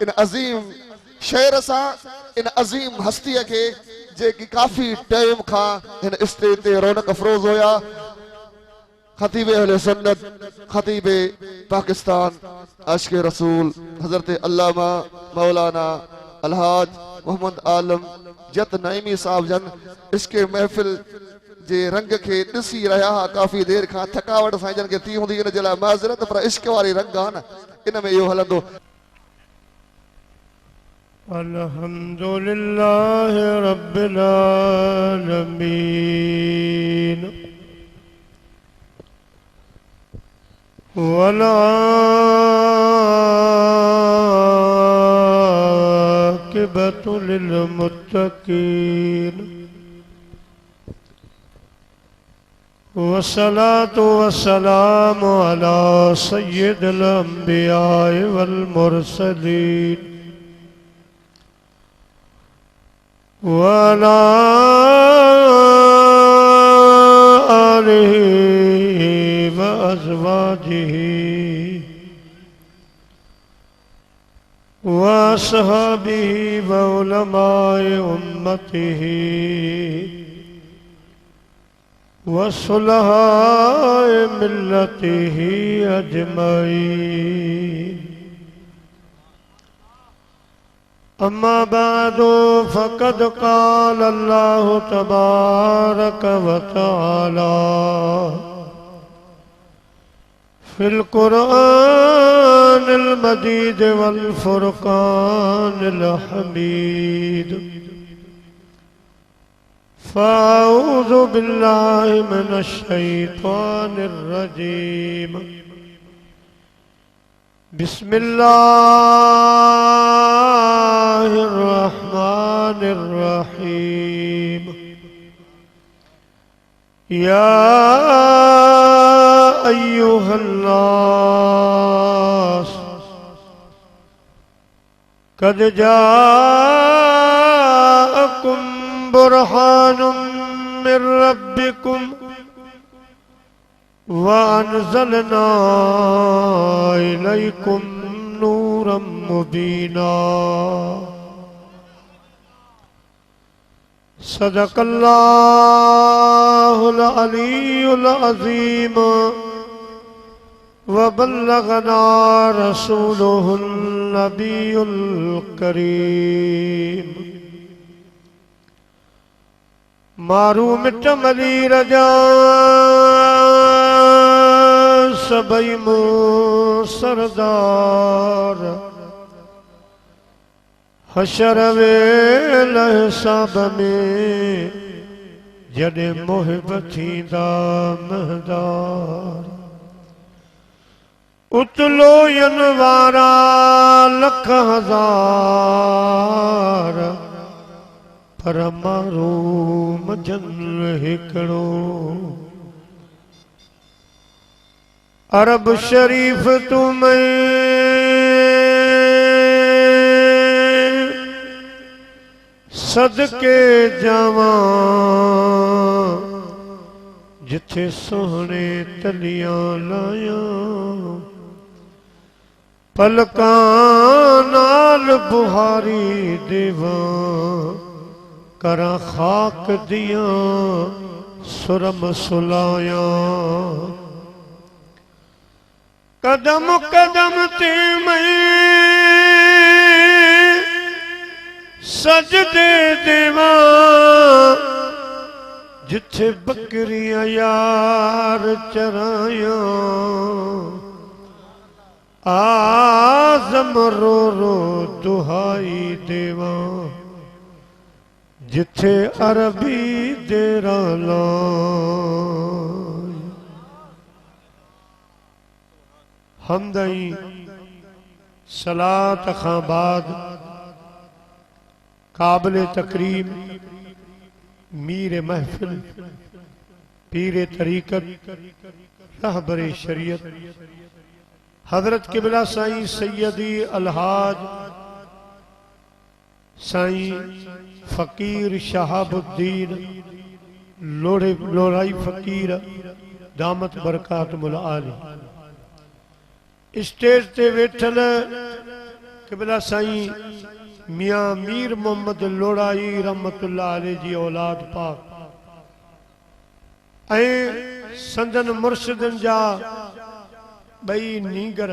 इन अज़ीम शेर सा इन अज़ीम हस्ती के जेकी काफ़ी टाइम खां इन स्टेज ते रौनक अफरोज़ होया। खतीब अहले सुन्नत, खतीब पाकिस्तान, आशिक़े रसूल हज़रत अल्लामा मौलाना अलहाज मोहम्मद आलम जत नईमी साहब जन इश्क़ महफ़िल जे रंग के ॾिसी रहा हा। काफ़ी देर खां थकावट साईं जन के थी हूंदी इन जे लाइ माज़रत, पर इश्क़ वारी रंग आहे न, इन में इहो हलंदो। अल्हम्दुलिल्लाह रब्बिल आलमीन वल आक़िबतु लिल मुत्तक़ीन वस्सलातु वस्सलामु अला सय्यिदिल अंबिया'i वल मुरसलीन वअला आलिहि व अज़वाजिहि व अस्हाबिहि व उलमाए उम्मतिहि व सुलहाए मिल्लतिहि अजमईन। अम्मा बादु फ़क़द क़ाल अल्लाहु तबारक व तआला फ़िल क़ुरआनिल मजीद वल फ़ुरक़ानिल हमीद। फ़अऊज़ु बिल्लाहि मिनश शैतानिर रजीम। बिस्मिल्लाहिर्रहमानिर्रहीम। या अय्युहन्नास क़द जाअकुम बुरहानुम मिर रब्बिकुम व अनज़लना इलैकुम नूरम मुबीना। सदक़ल्लाहुल अलीयुल अज़ीम व बल्लगना रसूलुहुन नबियुल करीम। मारू मिट मली रजा सबई मो सरदार हशर वेल हिसाब में जॾे मुहिब थींदा महदार। उतलो यन वारा लख हज़ार पर मारो मजन हिकड़ो। अरब शरीफ तुम्हें सदके जावां जिथे सोहने तलियां लायां पलकां नाल बुहारी देवां करा खाक दिया सुरम सुलाया। कदम कदम ते मैं सजदे देवा जिथे बकरियां यार चराया। आज़म रो रो दुहाई देवा जिथे अरबी देरा लाय। हमदई सलात खां बाद काबिल तकरीम मीर महफिल पीर तरीक़त रहबरे शरीयत हजरत किबला साईं सैयदी अलहाज साईं फकीर शहाबुद्दीन लोढ़ाई फकीर दामत बरकातुल आली स्टेज ते वेठल क़िबला साईं मियां मीर मोहम्मद लोड़ाई रहमतुल्लाह अलैह जी औलाद पाक ऐं संदन मुर्शिदन जा बई नीगर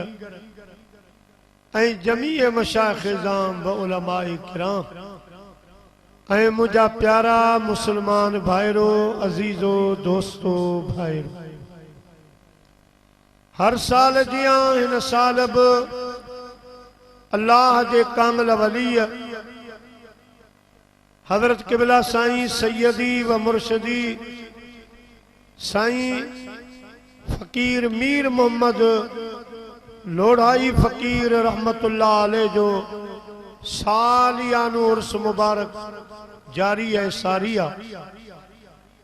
ऐं जमीअ मशाइख़ ज़ाम व उलमाए किराम ऐं मुझा प्यारा मुसलमान भाइरो अजीजो दोस्तो भाइरो हर साल जियां हिन साल बि अल्लाह जे कामिल वली हज़रत क़िबला साईं सैयदी व मुर्शिदी साईं फ़कीर मीर मोहम्मद लोढ़ाई फ़कीर रहमतुल्लाह अलैह जो सालियानो उर्स मुबारक जारी है सारिया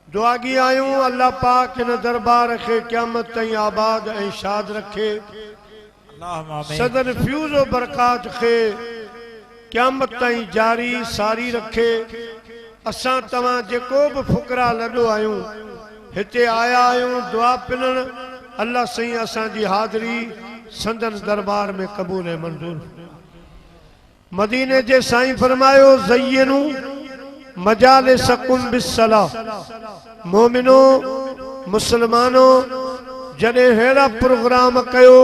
दुआगी आयूं अल्लाह पाक इन दरबार खे क़यामत ताईं आबाद ऐं शाद रखे सदन फ्यूज़ व बरक़ात खे क़यामत ताईं जारी सारी रखे असां तव्हां जेको बि फुकरा लॾो आयूं हिते आया आयूं दुआ पिनण अल्लाह साईं असांजी हाज़िरी संदन दरबार में क़बूल ऐं मंज़ूर मदीने जे साईं फरमायो ज़य्यनु मजालिसकुम बिस्सलाह मोमिनो मुसलमानो जॾहिं अहिड़ा प्रोग्राम कयो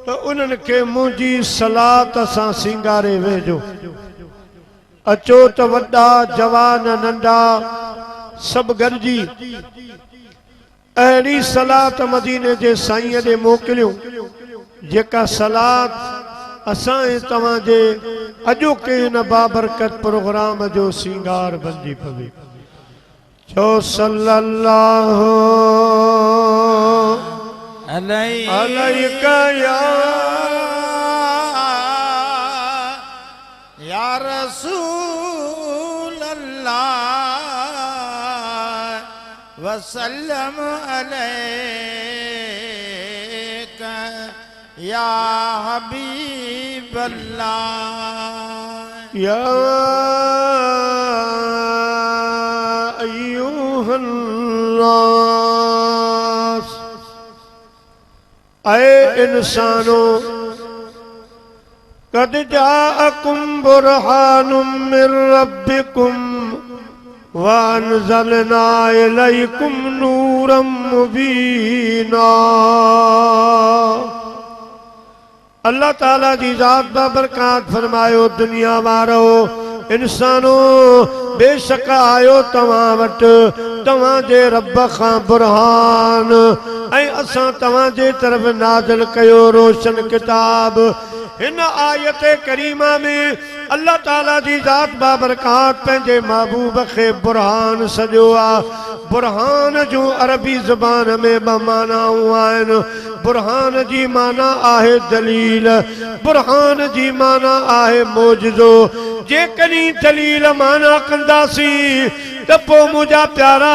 तो उन्हनि खे मुंहिंजी सलात सां सिंगारे वेझो अचो त वॾा जवान नंढा सब गॾिजी अहिड़ी सलात मदीने जे साईं ॾे मोकिलियूं जेका सलात असां ऐं तव्हांजे अॼोके हिन बाबरकत प्रोग्राम जो सिंगार बणिजी पवे चओ सल्लल्लाहु अलैका या रसूल अल्लाह वसल्लम अलैका या हबीब अल्लाह या अय्युहन नास ऐ इंसानो कद जाअकुम बुरहानुम मिर रब्बिकुम व अनज़लना इलैकुम नूरम मुबीना अल्लाह ताला जी ज़ात बाबरकात फरमायो दुनिया वारो इंसानो बेशक आयो तव्हां वटि तव्हांजे रब खां बुरहान ऐं असां तव्हांजे तरफ़ नाज़िल कयो रोशन किताब हिन आयत करीमा में अल्लाह ताला जी ज़ात बाबरकात पंहिंजे महबूब खे बुरहान सॼो आहे बुरहान जूं अरबी ज़बान में ॿ मानाऊं आहिनि बुरहान जी माना आहे दलील बुरहान जी माना आहे मौजज़ो जेकॾहिं दलील माना कंदासीं त पोइ मुंहिंजा प्यारा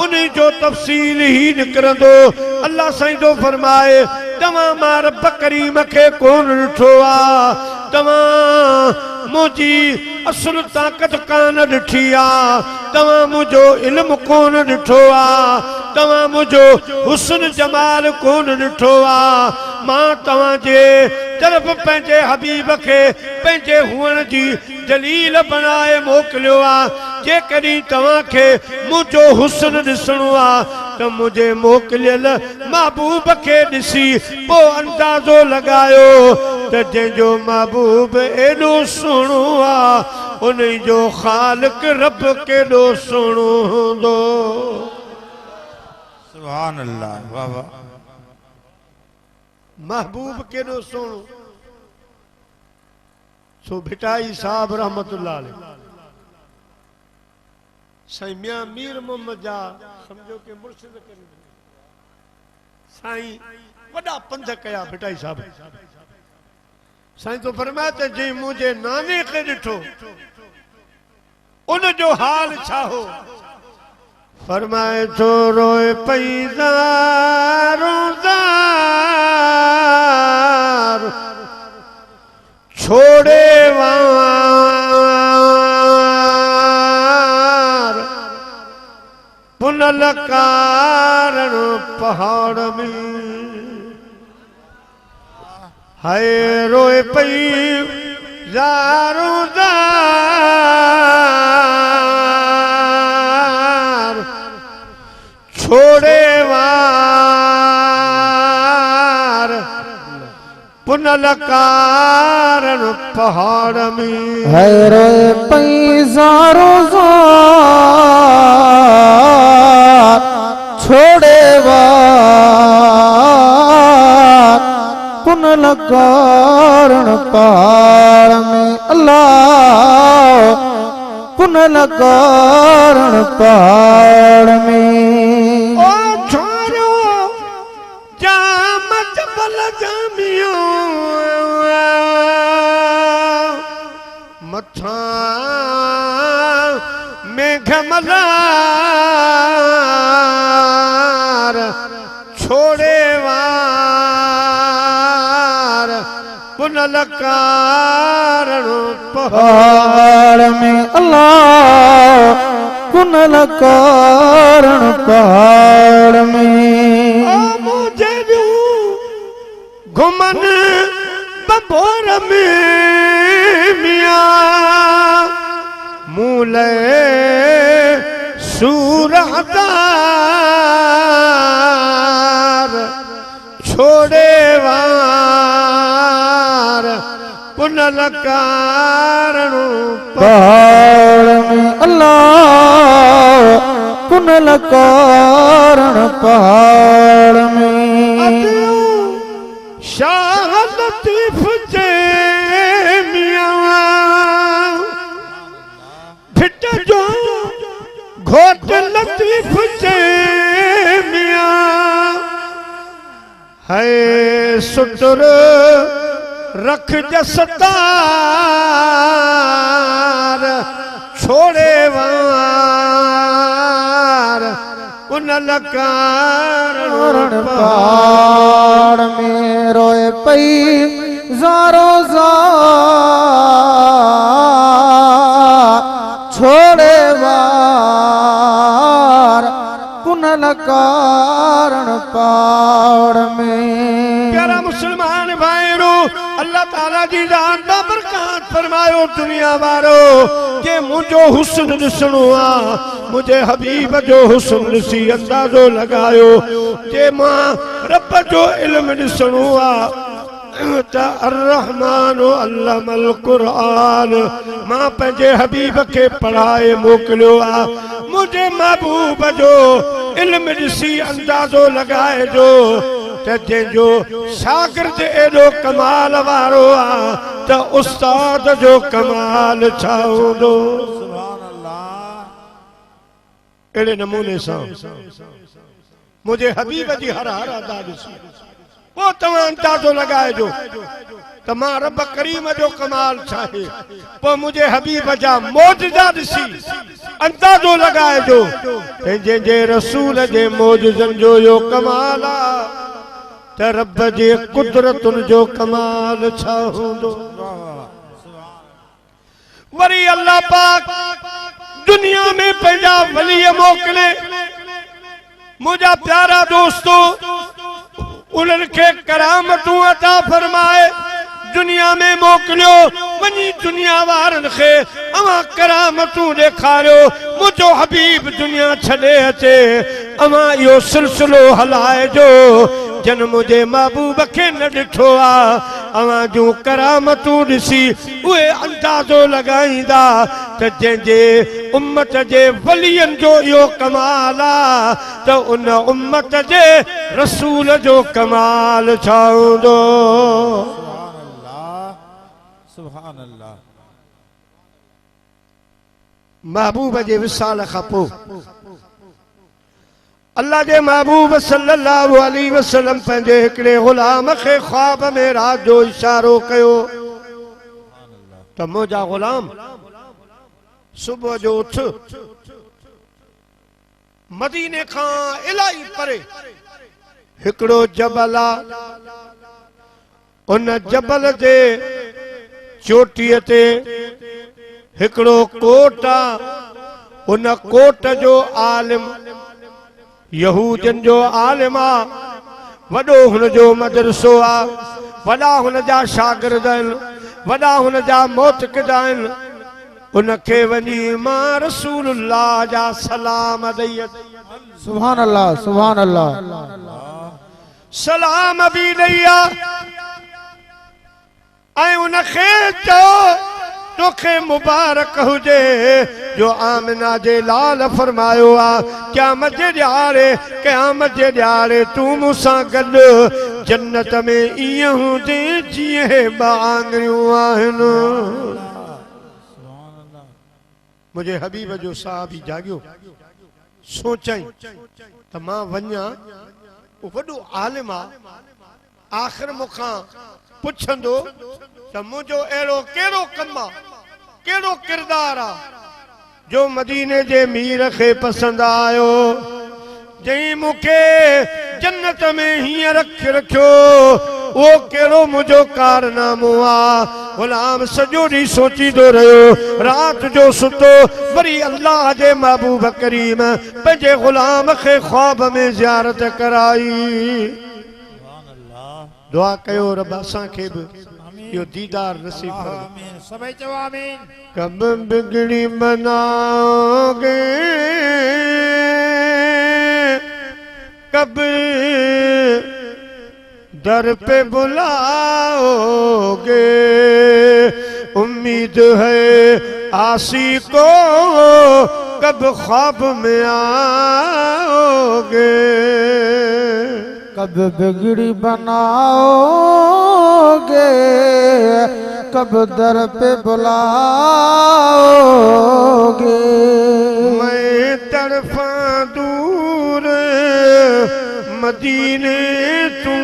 उन जो तफ़सील ही निकिरंदो अल्लाह साईं जो फरमाए तव्हां मां रब करीम खे कोन ॾिठो आहे तव्हां मुंहिंजी असुल ताक़त कान ॾिठी आहे तव्हां मुंहिंजो इल्मु कोन ॾिठो आहे तव्हां मुंहिंजो हुस्न जमाल कोन ॾिठो आहे मां तव्हांजे तरफ़ पंहिंजे हबीब खे पंहिंजे हुअण जी दलील बनाए मोकिलियो आहे जेकॾहिं तव्हांखे मुंहिंजो हुस्न ॾिसणो आहे त मुंहिंजे मोकिलियल महबूब खे ॾिसी पोइ अंदाज़ो लॻायो त जंहिंजो महबूब एॾो सुहिणो आहे उन जो ख़ालिक रब केॾो सुहिणो हूंदो सुभान अल्लाह वाह वाह महबूब केॾो सुहिणो सो भिटाई साहब रहमतुल्लाह अलैह साईं मियां मीर मोहम्मद जा समझो के मुर्शिद के साईं वॾा पंध कया भिटाई साहब साईं तो फरमाया त जे मुंहिंजे नाने खे ॾिठो उन जो हाल छा हो फरमाए थो रोए पैदार छोड़े वार पुनल कारण पहाड़ में हाय रोए पई ज़ारो ज़ार छोड़े वार पुनल कारण पहाड़ में है रोए पई ज़ारो ज़ार छोड़े वार पुनल कारण पहाड़ में अल्लाह पुनल कारण पहाड़ में ओ छोरो जाम जबल जामियो मथा मेघ मलार छोड़े वार पुनल कारण पहाड़ में अल्लाह पुनल कारण पहाड़ में मुझे घुमन बबोर में मियाँ मूले सूरदार छोड़े वार पुनल कारण पहाड़ में अल्लाह पुनल कारण पहाड़ में शाह लतीफ जे मियाँ भिट जो घोट लतीफ जे मियाँ है सुटर रख जसतार छोड़े वार पुनल कारण पहाड़ में रोए पई ज़ारो ज़ार छोड़े वार पुनल कारण पहाड़ में प्यारा मुसलमान भाईरो अल्लाह ताला जी जान दा बरकत फरमायो दुनिया वारो के मुझो हुस्न ॾिसणो आ मुझे हबीब जो हुस्न ॾिसी अंदाज़ो लगायो जे मां रब जो इल्म ॾिसणो आ त अर्रहमान अल्लमल कुरान मां पंहिंजे हबीब खे पढ़ाए मोकिलियो आ मुझे महबूब जो इल्म ॾिसी अंदाज़ो लगाए जो त जंहिंजो शागिर्द एॾो कमाल वारो आ त उस्ताद जो कमाल छा हूंदो अहिड़े नमूने सां मुझे हबीब जी हर हर अदा ॾिसी पोइ तव्हां अंदाज़ो लगाइजो त मां रब करीम जो कमाल छा आहे पोइ मुझे हबीब जा मौजज़ा ॾिसी अंदाज़ो लगाइजो जंहिंजे रसूल जे मौजज़नि जो इहो कमाल आ त रब जे कुदरतुनि जो कमाल छा हूंदो वरी अल्लाह पाक दुनिया में पंहिंजा वली मोकिले मुंहिंजा प्यारा दोस्तो उन्हनि खे करामतूं अता फरमाए दुनिया में मोकिलियो वञी दुनिया वारनि खे अवां करामतूं ॾेखारियो मुंहिंजो हबीब दुनिया छॾे अचे अवां इहो सिलसिलो हलाइजो जन मुझे महबूब के न ॾिठो आ अवां जूं करामतूं ॾिसी उहे अंदाज़ो लगाईंदा त जंहिंजे उम्मत जे वलियनि जो इहो कमाल आ त उन उम्मत जे रसूल जो कमाल छा हूंदो सुभान अल्लाह महबूब जे विसाल खां पोइ अल्लाह जे महबूब सल्लल्लाहु अलैहि वसल्लम पंहिंजे हिकिड़े गुलाम खे ख्वाब में रात जो इशारो कयो त मुंहिंजा गुलाम सुबुह जो उठ मदीने खां इलाही परे हिकिड़ो जबल आ उन जबल जे चोटीअ ते हिकिड़ो कोट आ उन कोट जो आलिम यहूदन जो आलिम आ वॾो हुन जो मदरसो आ वॾा हुन जा शागिर्द आहिनि, वॾा हुन जा मोतक़िद आहिनि। उनखे वञी मां रसूलुल्लाह जा सलाम ॾेई सुभान अल्लाह सुभान अल्लाह सलाम बि ॾेई ऐं उनखे चओ तोखे मुबारक हुजे जो आमिना जे लाल फरमायो आ क़यामत जे ॾियारे तूं मूंसां गॾु जन्नत में ईअं हुजे जीअं बांगरियूं आहिनि। मुझे हबीब जो साहबी जागियो सोचाई त मां वञा वॾो आलिम आ आख़िर मूंखां पुछंदो त मुंहिंजो अहिड़ो कहिड़ो कमु आहे कहिड़ो किरदार आहे जो मदीने जे मीर खे पसंदि आयो जंहिं मूंखे जन्नत में हीअं रखियो वो कहिड़ो मुंहिंजो कारनामो आहे। गुलाम सॼो ॾींहुं सोचींदो रहियो रात जो सुतो वरी अल्लाह जे महबूब करीम पंहिंजे गुलाम खे ख्वाब में ज़ियारत कराई। दुआ कयो रब असांखे बि यो दीदार नसीब फरमाए। सभई चओ आमीन। कब बिगड़ी बनाओगे कब दर पे बुलाओगे उम्मीद है आसी को कब ख्वाब में आओगे। कब बिगड़ी बनाओगे कब दर पे बुलाओगे। मैं तरफा दूर मदीने तू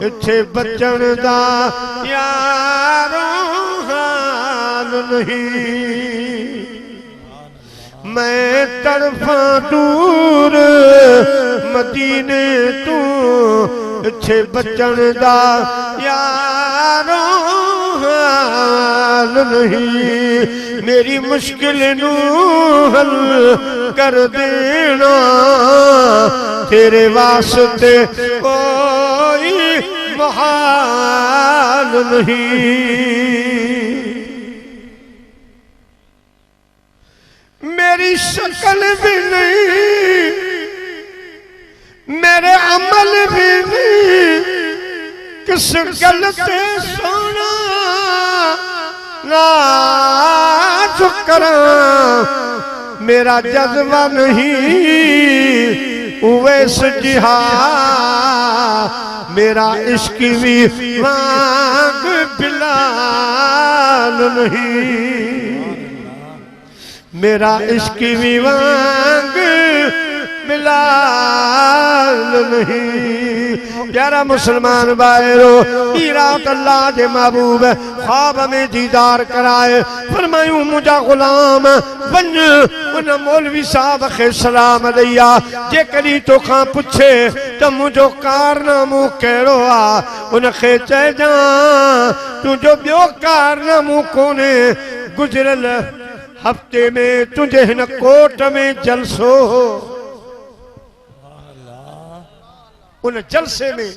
इत्थे बचण दा यारो हाल नहीं। मैं तरफा दूर मदीने तू इत्थे बचण दा यारो हाल नहीं। मेरी मुश्किल नू हल कर देना तेरे वास्ते कोई मुहाल नहीं। मेरी शक्ल भी नहीं मेरे अमल भी नहीं किस गल से सोना नाज करा। मेरा जज्बा नहीं उवैस जिहा मेरा इश्क भी मांग बिलाल नहीं। मेरा इश्क भी मांग बिलाल नहीं। प्यारा मुसलमान भाइरो रात अल्लाह जे महबूब ख्वाब में दीदार कराए फरमायूं मुझा गुलाम वन उन मौलवी साहब खे सलाम ॾेया जे कॾहिं तोखां पुछे त मुंहिंजो कारनामो कहिड़ो आहे उनखे चइजां तुंहिंजो ॿियो कारनामो कोन्हे गुज़िरियल हफ्ते में तुझे हिन कोट में जलसो हो उन जलसे में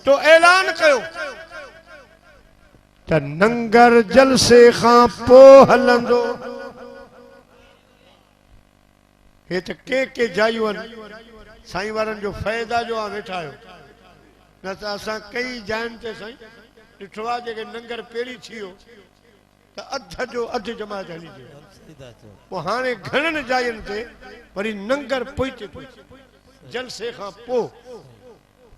तो ऐलान कयो त नंगर जलसे खां पोइ हलंदो। हे त के जायूं आहिनि साईं वारनि जो फ़ैदा जो आहे वेठा आहियो न त असां कई जायुनि ते साईं ॾिठो आहे जेके नंगर पहिरीं थी वियो त अध जो अधु जमात हली थिए पोइ हाणे घणनि जायुनि ते वरी नंगर पोइ जलसे खां पोइ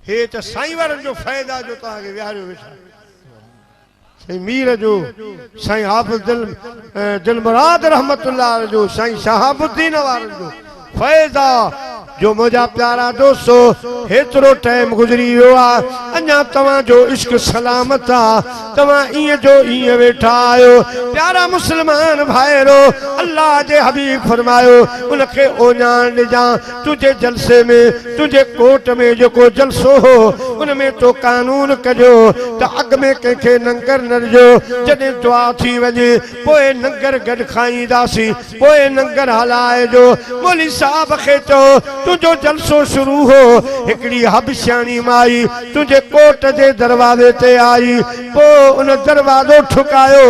हे त साईं वारनि जो फ़ाइदा जो तव्हांखे विहारियो वेठा साईं मीर जो साईं हाफ़िज़ दिलमुराद रहमतुल्लाह जो साईं शहाबुद्दीन वारनि जो फ़ाइदा जो मुझा प्यारा दोस्तो हेतरो टाइम गुजरी वियो आहे अञा तव्हांजो इश्क सलामत आहे तव्हां ईअं जो ईअं वेठा आहियो। प्यारा मुसलमान भाइरो अल्लाह जे हबीब फरमायो उनखे ओञाण ॾिजां तुझे जलसे में तुझे कोट में जेको जलसो हो उनमें तो कानून कजो त अॻ में कंहिंखे नंगर न ॾिजो जॾहिं दुआ थी वञे पोइ नंगर गॾु खाईंदासीं पोइ नंगर हलाए जो मौली साहब खे चओ तुंहिंजो जलसो शुरू हो हिकिड़ी हबशानी माई तुझे कोट जे दरवाजे ते आई पोइ उन दरवाजो ठुकायो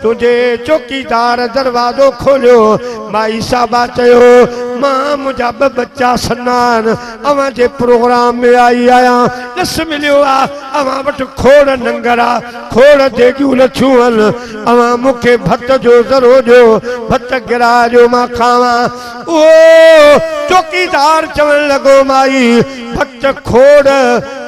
तुझे चौकीदार दरवाजो खोलियो माई साहबा चयो मां मुंहिंजा ॿ बच्चा सनान अवां जे प्रोग्राम में आई आहियां ॾस मिलियो आहे अवां वटि खोड़ नंगर आहे खोड़ देगियूं लछियूं आहिनि अवां मूंखे भत जो ज़रो ॾियो भत गिरायो मां खावां उहो चौकीदार चवण लॻो माई भत खोड़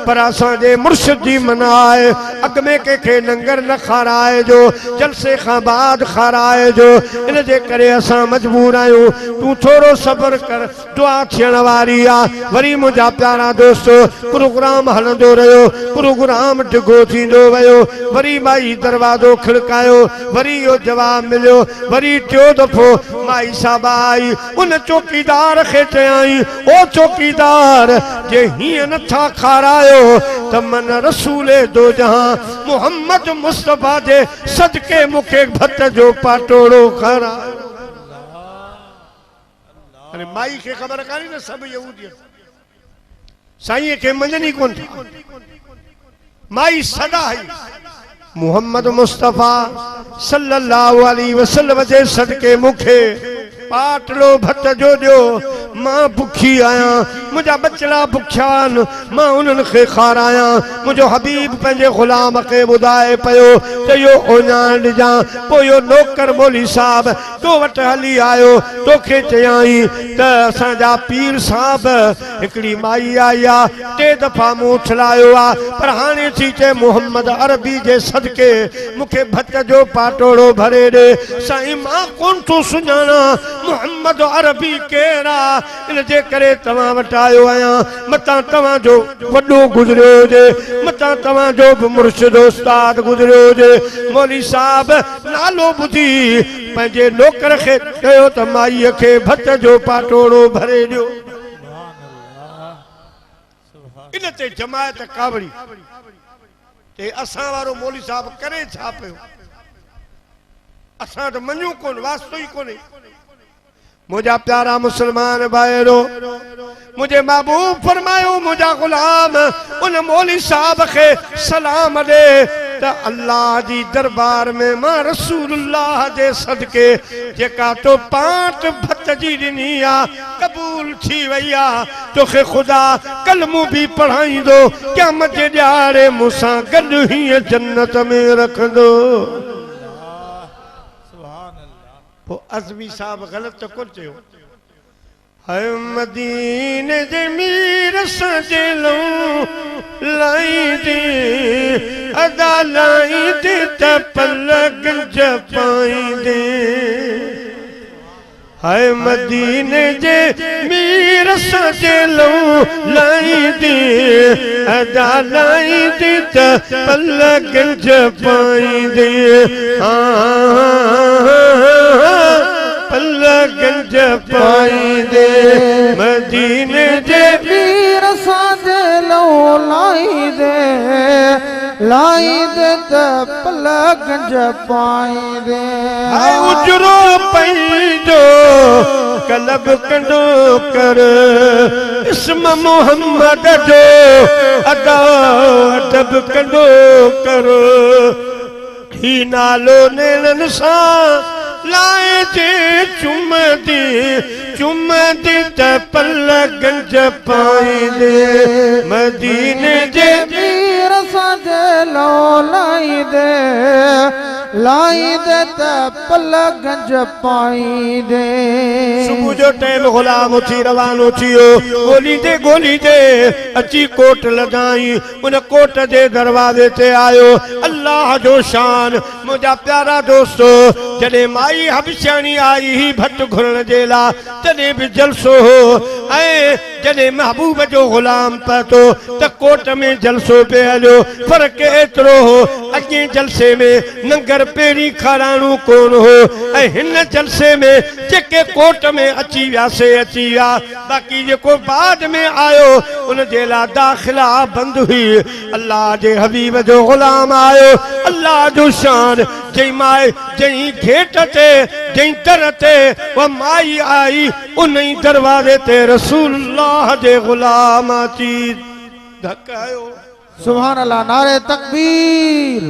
पर असांजे मुर्शिद जी मना आहे अॻ में कंहिंखे नंगर न खाराए जो जलसे खां बाद खाराए जो इन जे करे असां मजबूर आहियूं तूं थोरो सब्र कर दुआ थियण वारी आहे वरी मुंहिंजा प्यारा दोस्त प्रोग्राम हलंदो रहियो प्रोग्राम डिघो थींदो वियो वरी माई दरवाज़ो खिड़कायो वरी इहो जवाब मिलियो वरी टियों दफ़ो माई साहबा आई उन चौकीदार खे चयाई ओ चौकीदार जे हीअं नथा खारायो तमन रसूले दो जहां मोहम्मद मुस्तफा जे सदके मुखे भत जो पाटोड़ो खरा अरे माई के खबर कानी न सब यहूदी साईं के मञनी कोन माई सदा है मोहम्मद मुस्तफा सल्लल्लाहु अलैहि वसल्लम जे सदके मुखे पाटलो भत जो ॾियो मां बुखी आहियां मुंहिंजा बचड़ा बुखिया आहिनि मां उन्हनि खे खारायां मुंहिंजो हबीब पंहिंजे ग़ुलाम खे ॿुधाए पियो त इहो ओञाण ॾिजां पोइ इहो नौकर मौली साहब तो वटि हली आयो तोखे चयाई त असांजा पीर साहब हिकिड़ी माई आई आहे टे दफ़ा मूं छिलायो आहे पर हाणे थी चए मोहम्मद अरबी जे सदके मूंखे भत जो पाटोड़ो भरे ॾे साईं मां कोन थो सुञाणा मोहम्मद अरबी केरा इन जे करे तव्हां वटि आयो आहियां मतां तव्हां जो वॾो गुज़रियो हुजे मतां तव्हां जो बि मुर्शिद उस्ताद गुज़रियो हुजे मौली साहब नालो ॿुधी पंहिंजे नौकर खे चयो त माईअ खे भत जो पाटोड़ो भरे ॾियो इन ते जमायत कावड़ी ते असां वारो मौली साहब करे छा पियो असां त मञूं कोन वास्तो ई कोन्हे मुझा प्यारा मुसलमान भाइरो मुझे महबूब फरमायो मुझा गुलाम उन मौली साहब के सलाम दे त अल्लाह जी दरबार में मां रसूलुल्लाह जे सदके जेका तो पांच भत जी ॾिनी आ कबूल थी वई आ तोखे खुदा कलमू भी पढ़ाईंदो क़यामत जे ॾियारे मूंसां गॾु हीअं जन्नत में रखंदो अज़मी साहब गलत तो कोन चयो है मदीने दे मीर सजलो लाई दे अदा लाई दे त पलक जपाई दे है मदीने दे मीर सजलो लाई दे अदा लाई दे त पलक जपाई दे गंज पाई दे मदीने जे वीर साजे लो लाई दे त पल गंज पाई दे हाय उजरो पैजो कलब कंडो कर इस्म मोहम्मद जो अदा अदब कंडो कर ही नालो नेलन सा लाए जे चुमदी त पल गंज पाई दे मदीने जे वीर साजे लो लाई दे त पल गंज पाई दे सुबह जो टाइम गुलाम थी रवानो थियो गोली दे अची कोट लगाई उन कोट जे दरवाजे ते आयो अल्लाह जो शान मुझा प्यारा दोस्तो जॾहिं माई हबशानी आई ही भट घुरण जे लाइ तॾहिं बि जलसो हो ऐं जॾहिं महबूब जो गुलाम पतो त कोट में जलसो पे हलियो फर्क एतिरो हो अॻे जलसे में नंगर पहिरीं खाराणू कोन हो ऐं हिन जलसे में जेके कोट में अची वियासे अची विया बाक़ी जेको बाद में आयो उन जे लाइ दाख़िला बंदि हुई अल्लाह जे हबीब जो गुलाम आयो अल्लाह जो शान जंहिं माए जंहिं घेट ते जंहिं दर ते उहा माई आई उन ई दरवाज़े ते रसूलुल्लाह जे गुलाम अची धकायो सुभान अल्लाह नारे तकबीर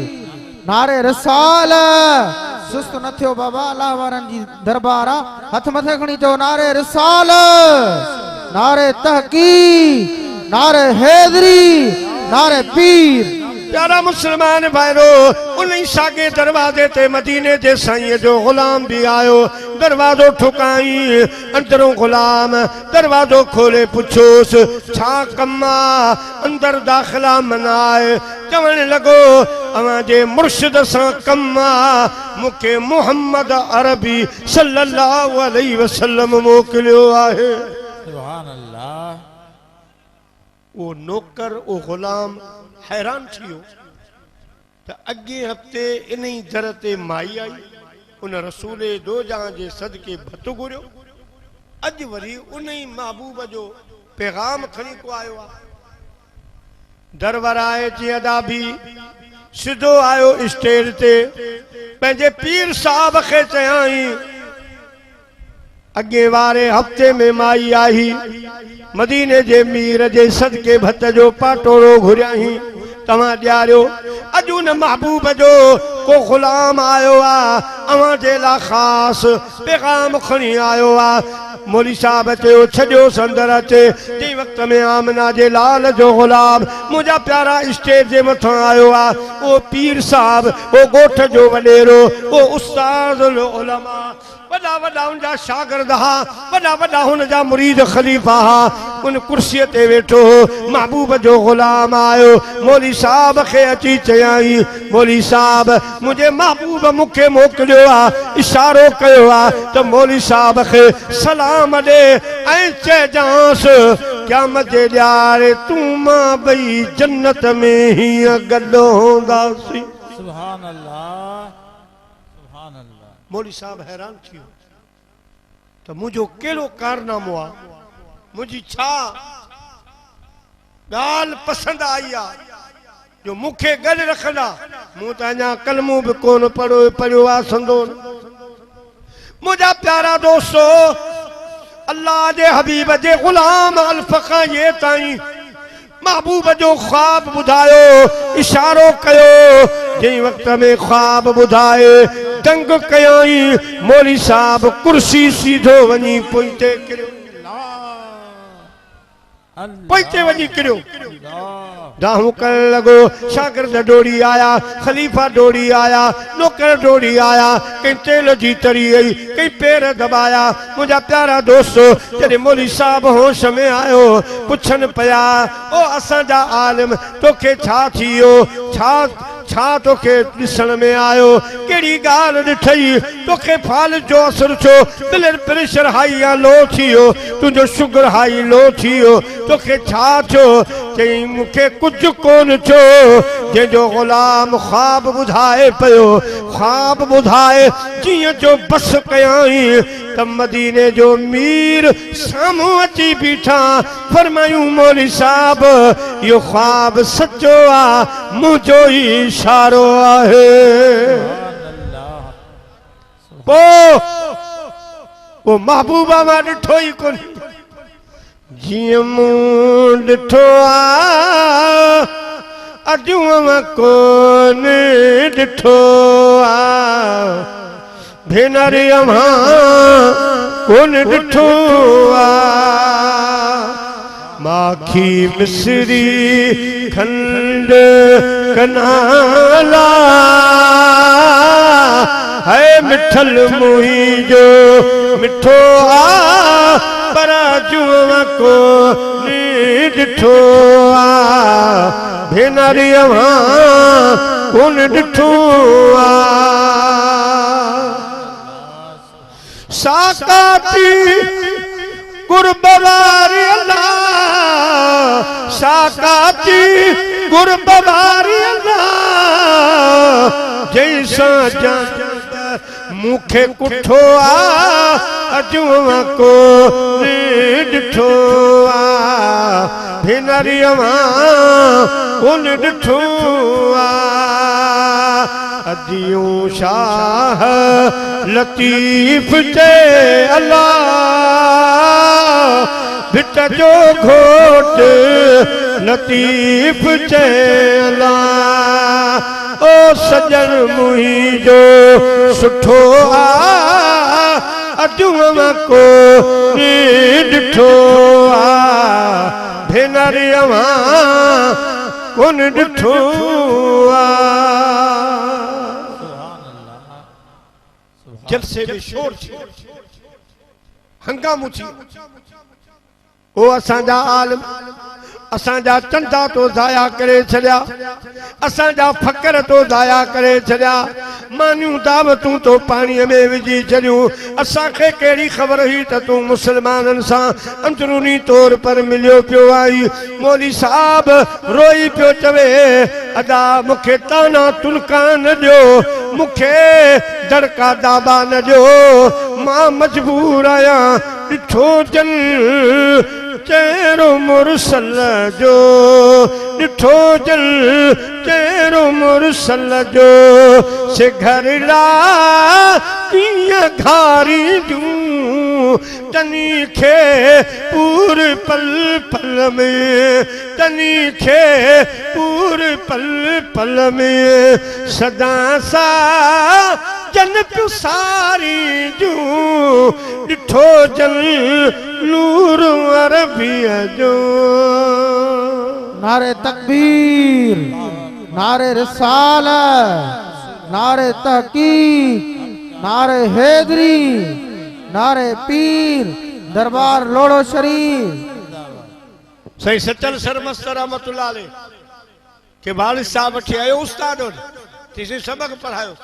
नारे रिसाल सुस्त न थियो बाबा अल्लाह वारनि जी दरबार आहे हथ मथे खणी चओ नारे रिसाल नारे तहकीक नारे हैदरी नारे पीर प्यारा मुसलमान भाइरो उन सागे दरवाजे ते मदीने जे साईं जो गुलाम भी आयो दरवाजो ठुकाई अंदरों गुलाम दरवाजो खोले पुछोस छा कम्मा अंदर दाखिला मनाए चवण लगो अवां जे मुर्शिद सा कम्मा मुके मोहम्मद अरबी सल्लल्लाहु अलैहि वसल्लम मोकलियो आहे सुभान अल्लाह वो नौकर वो गुलाम हैरान थियो त अगे हफ्ते इन ही दर ते माई आई उन रसूले दो जहां जे सदके भत घुरियो अज वरी उन ही महबूब जो पैगाम खणी को आयो आ दरबार आए जी अदा भी सिधो आयो स्टेज ते पंहिंजे पीर साहब खे चयाई अगे वारे हफ्ते में माई आई मदीने जे मीर जे सदके भत जो पाटोड़ो घुरियाही तव्हां ॾियारियो अॼु उन महबूब जो को गुलाम आयो आ अवां जे लाइ ख़ासि पैगाम खणी आयो आ मौली साहब चयो छॾियो संदर अचे टी वक़्त में आमना जे लाल जो गुलाम मुंहिंजा प्यारा स्टेज जे मथां आयो आ ओ पीर साहब ओ ॻोठ जो वॾेरो ओ उस्तादुल उलमा वॾा वॾा उनजा शागिर्द हा वॾा वॾा हुनजा मुरीद ख़लीफ़ा हा उन कुर्सीअ ते वेठो महबूब जो गुलाम आयो मौली साहब खे अची चयाई मौली साहब मुंहिंजे महबूब मूंखे मोकिलियो आहे इशारो कयो आहे त मौली साहब खे सलाम ॾे ऐं चइजांसि क़यामत जे ॾियारे तूं मां ॿई जन्नत में हीअं गॾु हूंदासीं सुभान अल्लाह सुभान अल्लाह मौली साहब हैरान थियो त मुंहिंजो कहिड़ो कारनामो आहे मुझी छा गाल पसंद आई आ जो मुखे गल रखंदा मु त अञा कलमो भी कोन पढ़ियो आ संदोन मुझा प्यारा दोस्तो अल्लाह जे हबीब जे गुलाम अल्फका ये ताई महबूब जो ख्वाब बुधायो इशारो कयो जई वक्त में ख्वाब बुधाए दंग कयाई मौली साहब कुर्सी सीधो वनी पोइते करियो पैसे वजी किरियो दाहू कर लगो शागिर्द डोड़ी आया खलीफा डोड़ी आया नौकर डोड़ी आया कहीं तेल जी तरी आई कहीं पैर दबाया मुझा प्यारा दोस्तो जॾहिं मौली साहब होश में आयो पुछन पया ओ असां जा आलिम तोखे छा थियो छा तोखे ॾिसण में आयो कहिड़ी ॻाल्हि ॾिठई तोखे फाल जो असर छो ब्लड प्रेशर हाई या लो थियो तुंहिंजो शुगर हाई लो थियो तोखे छा थियो चई मूंखे कुझु कोन थियो जंहिंजो गुलाम ख्वाब ॿुधाए पियो ख्वाब ॿुधाए जीअं जो बस कयाई त मदीने जो मीर साम्हूं अची बीठा फरमायूं मौली साहब इहो ख्वाब सचो आहे मुंहिंजो ई इशारो आहे पोइ महबूबा मां ॾिठो ई कोन जीअं मूं ॾिठो आहे अॼु मां कोन ॾिठो आहे भेनरी अमां कोन ॾिठो आहे माखी मिसरी खंड कनाला है मिठल मुही जो मिठो आ पर जुआ को ॾिठो आ भेनरी अमां कोन ॾिठो आ साकाती कुर्ब वारी अल्लाह ची गुरबारी जैसा मुखे कुठो अजुआ को डिठो भिनरियवा उन डिठो अदियूं शाह लतीफ चे अल्लाह भिट जो घोट लतीफ चे अल्लाह ओ सजन मुहिंजो सुठो अजुआ को डिठो भेनरियवा कोन डिठो जलसे में शोर थी हंगामो थी ओ असांजा आलम असांजा चंदा तो ज़ाया करे छड़िया असांजा फकर तो ज़ाया करे छड़िया मानियूं दावतूं तो पानी में विझी छड़ियूं असांखे कहिड़ी ख़बर हुई त तूं मुसलमाननि सां अंदरूनी तौर पर मिलियो पियो आई मौली साहब रोई पियो चवे अदा मूंखे ताना तुनका न ॾियो मूंखे दड़का दाबा न ॾियो मां मजबूर आहियां ॾिठो जन चेरो मुरसल जो ॾिठो जल चेरो मुरसल जो से घर ला पिया घारी दूं तनी खे पूर पल पल में तनी खे पूर पल पल में सदा सा जन पियो सारी जूं ॾिठो जल नूर अरबिया जो नारे तकबीर नारे रिसालत नारे तहकीक नारे हैदरी नारे पीर दरबार लोड़ो शरीफ सही सचल सरमस्तर रहमतुल्लाह अलैह के वालिद साहब वठी आयो उस्ताद तिसे सबक पढ़ायो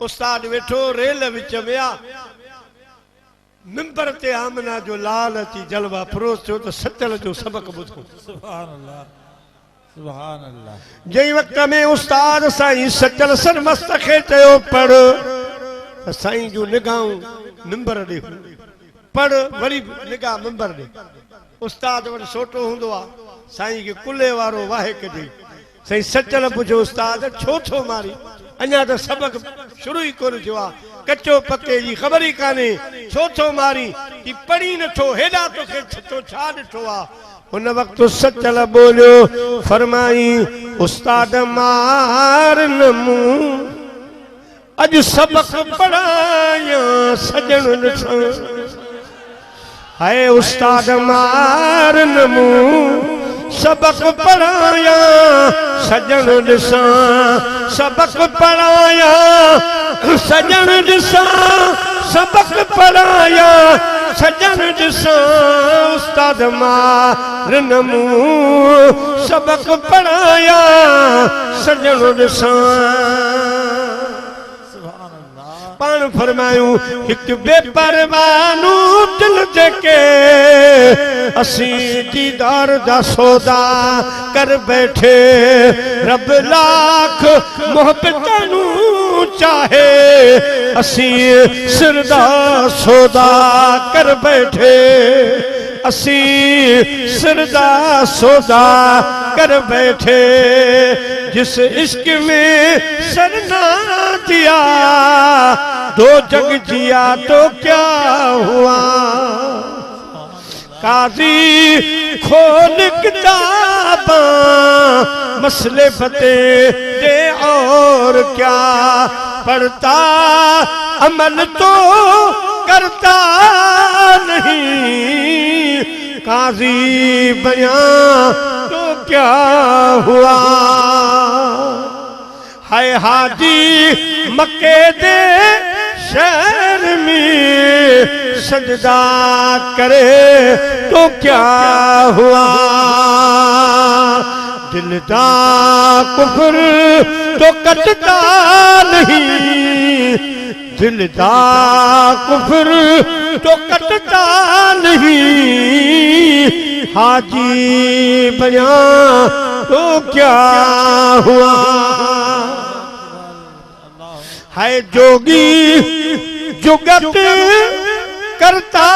उस्ताद वेठो रेल विच में आ मिंबर ते आमना जो लाल अची जलवा फरोज़ थियो तो सचल जो सबक बुधो सुभान अल्लाह सुभान अल्लाह जई वक्त में उस्ताद साईं सचल सरमस्त खे चयो पढ़ साईं जो निगाहूं मिंबर दे पढ़ वरी निगाह मिंबर दे उस्ताद वर सोटो हुंदो आ साईं के कुल्ले वारो वाहे कढी साईं सचल पुछो उस्ताद छो छो मारी अञा तो सबक शुरू ही कोन थियो आ कच्चो पके जी खबर ही काने छो छो मारी की पढ़ी नथो हेडा तो के छतो छा ॾिठो आ उन वक्त सचल बोलियो फरमाई उस्ताद मार नमू अज सबक पढ़ाया सजन ॾिठो हाय उस्ताद मार नमू सबक पढ़ाया सजन ॾिसां सबक पढ़ाया सजन ॾिसां सबक पढ़ाया सजन ॾिसां उस्ताद मार नमू सबक पढ़ाया सजन ॾिसां पान फरमायूं हिक बेपरवानू दिल जेके असी दीदार दा सौदा कर बैठे रब लाख मोहब्बतनू चाहे असी सिरदा सौदा कर बैठे असी सिरदा सौदा कर बैठे जिस इश्क में सरना दिया दो जग जिया तो क्या हुआ काजी खोल किताबा मसले फते दे और क्या पढ़ता अमल तो करता नहीं काजी बयां तो क्या हुआ हाय हाजी मक्के दे शहर में सजदा करे तो क्या हुआ दिल दा कुफर तो कटता नहीं दिल दा कुफर तो कटता नहीं हाजी बना तो क्या हुआ। है जोगी जुगत करता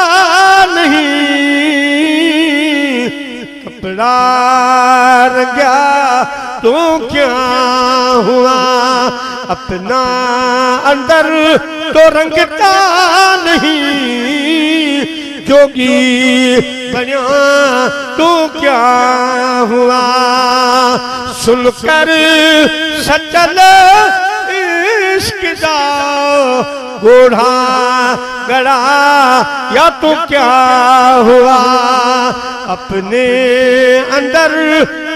नहीं, कपड़ा रंगा तो क्या हुआ। अपना अंदर तो रंगता नहीं, जोगी बना तो क्या हुआ। सुनकर सचल इश्क दा घोड़ा गड़ा या तो क्या हुआ। अपने अंदर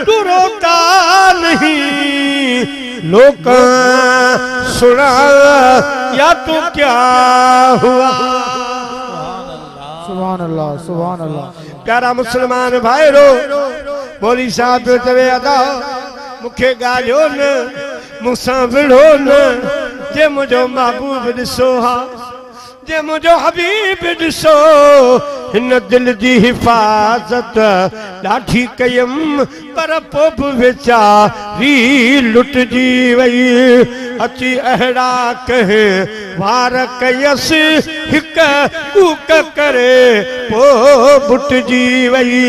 तू रोता नहीं, लोग सुना या तो क्या हुआ। सुभान अल्लाह सुभान अल्लाह। प्यारा मुसलमान भाई रो बोली साहब चवे अदा मुखे गालियो न मुसा विढ़ो न। जे मुझो महबूब ॾिसो हा, जे मुझो हबीब ॾिसो, हिन दिल जी हिफ़ाज़त ॾाढी कयम पर पोइ बि वेचारी लुटजी वई। अची अहिड़ा कहे वार कयसि हिक कूक करे पोइ बुटजी वई।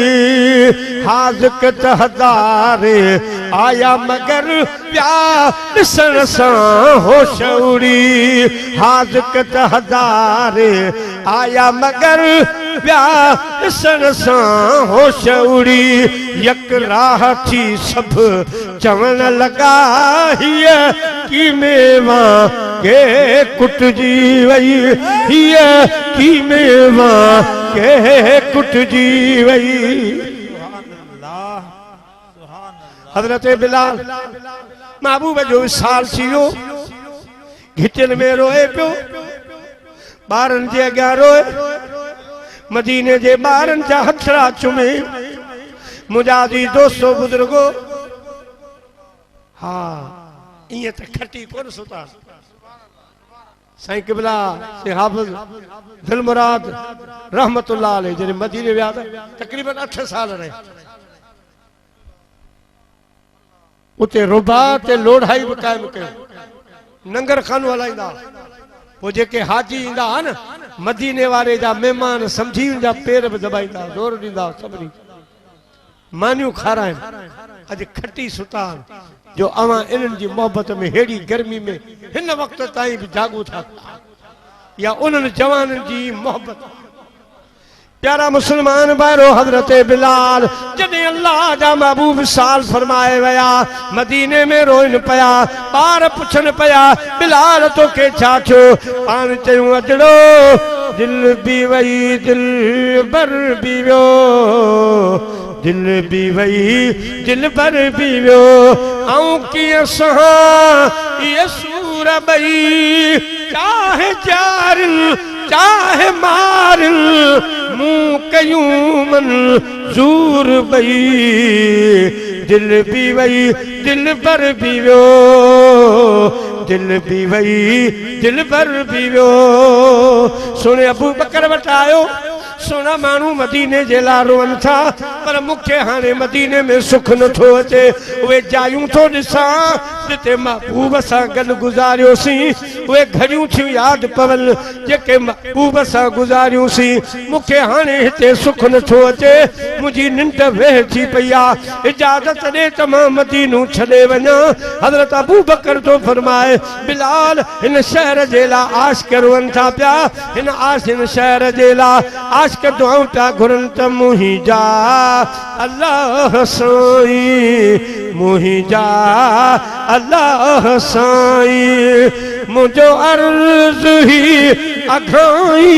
हाज़िक त हज़ारे आया मगर प्या ॾिसण सां होश उड़ी। हाज़िक त हज़ारे आया मगर प्या ॾिसण सां होश उड़ी। यक राह थी सभु चवण लॻा हीअ की मेवा के कुटजी वई। हीअ की मेवा के कुटजी वई। हज़रत बिलाल महबूब जो विसाल थियो, घिटियल में रोए पियो, ॿारनि जे अॻियां रोए, मदीने जे ॿारनि जा हथड़ा चुमे। मुंहिंजा जी दोस्तो बुजुर्गो हा ईअं त खटी कोन सुता। साईं क़िबला से हाफ़िज़ दिलमुराद रहमतुल्लाह अलैह जॾहिं मदीने विया तक़रीबन 8 साल रहे। उते रुबा ते लोढ़ाई बि क़ाइमु कयो, नंगर खानो हलाईंदा। पोइ जेके हाजी ईंदा हा न मदीने वारे जा महिमान सम्झी उनजा पेर बि दॿाईंदा, ज़ोर ॾींदा सभिनी मानियूं खाराइनि। अॼु खटी सुता जो अवां इन्हनि जी मोहबत में हेड़ी गर्मी में हिन वक़्त ताईं बि जागू था, या उन्हनि जवाननि जी मोहबत। प्यारा मुसलमान भाइरो हज़रत बिलाल जॾहिं अल्लाह जा महबूब साल फरमाए वया मदीने में रोइन पया। ॿार पुछनि पया बिलाल तोखे छा थियो। पाण चयूं अजड़ो दिल बि वई दिल बर बि वियो, दिल बि वई दिल बर बि वियो। ऐं कीअं सहां इहे सूर ॿई, चाहे जारिन चाहे मारिन मूं कयूं मंज़ूर ॿई। दिल बि वई दिल बर बि वियो, दिल बि वई दिल बर बि वियो। सुने अबू बकर वटि आयो, सोना माण्हू मदीने जे लाइ रोअनि था, पर मूंखे हाणे मदीने में सुख नथो अचे। उहे जायूं थो ॾिसां जिते महबूब सां गॾु गुज़ारियोसीं, उहे घड़ियूं थियूं यादि पवनि जेके महबूब सां गुज़ारियूंसीं। मूंखे हाणे हिते सुख नथो अचे, मुंहिंजी निंड वेह थी पई आहे। इजाज़त ॾे त मां मदीनो छॾे वञा। हज़रत अबू बकर थो फरमाए बिलाल हिन शहर जे लाइ आशिक़ रोअनि था पिया, हिन शहर जे लाइ आशिक़ दुआऊं पिया घुरनि त मुंहिंजा अल्लाह साईं, मुंहिंजा अल्लाह साईं। मुझो अर्ज़ ही अघाई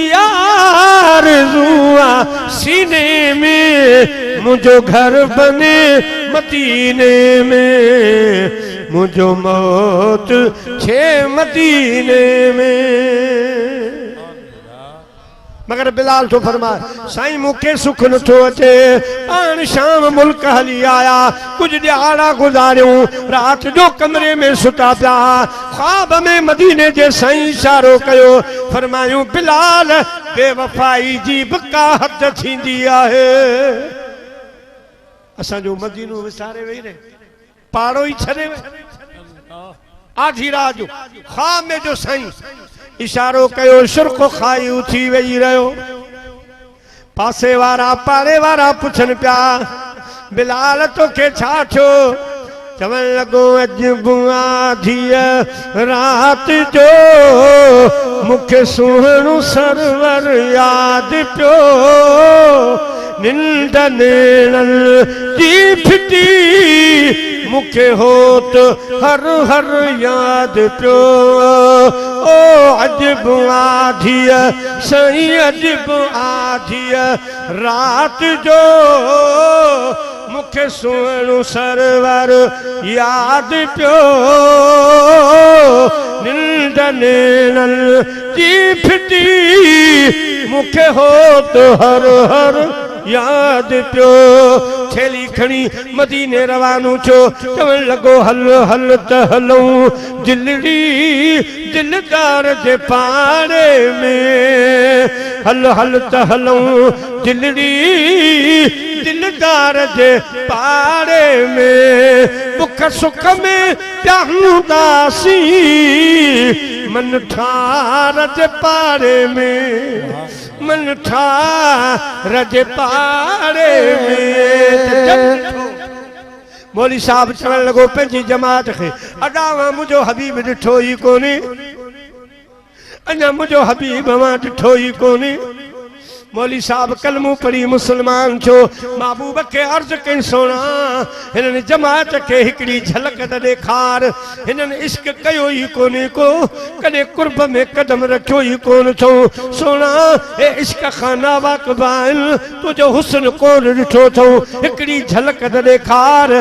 यार जुआ सीने में, मुझो घर बने मदीने में, मुझो मौत छे मदीने में। मगर बिलाल तो फरमाए साईं मूंखे सुख नथो अचे पाण शाम मुल्क हली आया कुछ ॾियारा गुज़ारियूं रात जो कमरे में सुता पिया ख्वाब में मदीने जे साईं इशारो कयो फरमायूं बिलाल बेवफाई जी बकाहत थींदी आहे असांजो मदीनो विसारे वेही रहे पाड़ो ही छॾे आधी रात जो ख्वाब में जो साईं इशारो कयो शुर्क खाई उथी वेही रहियो पासे वारा पाड़े वारा पुछन पिया बिलाल तोखे छा थियो चवण लॻो अॼु बुआ धीअ रात जो मूंखे सुहिणो सरवर यादि पियो निंड नेणल जी फिटी मूंखे होत हर हर याद पियो ओ अजब आधिय सही अजब आधिय रात जो मूंखे सुहिणो सरवर याद पियो निंड नेणल जी फिटी मूंखे होत हर हर याद पियो थैली खणी मदीने रवानो छो चवण लॻो हल हल त हलूं दिलड़ी दिलदार जे पाड़े में हल हल त हलूं दिलड़ी दिलदार जे पाड़े में बुख सुख में पिया हूंदासीं मन ठार जे पाड़े में मन ठार जे पाड़े में मौली साहब चवण लॻो पंहिंजी जमात खे अॾावा मुंहिंजो हबीब ॾिठो ई कोन्हे अञा मुंहिंजो हबीब मां ॾिठो ई कोन्हे मौली साहब कलमू पढ़ी मुसलमान छो महबूब के अर्ज कई सोना हिननि जमात के हिकड़ी झलक त ॾेखार हिननि इश्क कयो ही कोने को कॾहिं कुर्ब में कदम रखियो ही कोन छो सोना ए इश्क खाना वाकबाइल तुझो हुस्न कोन ॾिठो थो हिकड़ी झलक त ॾेखार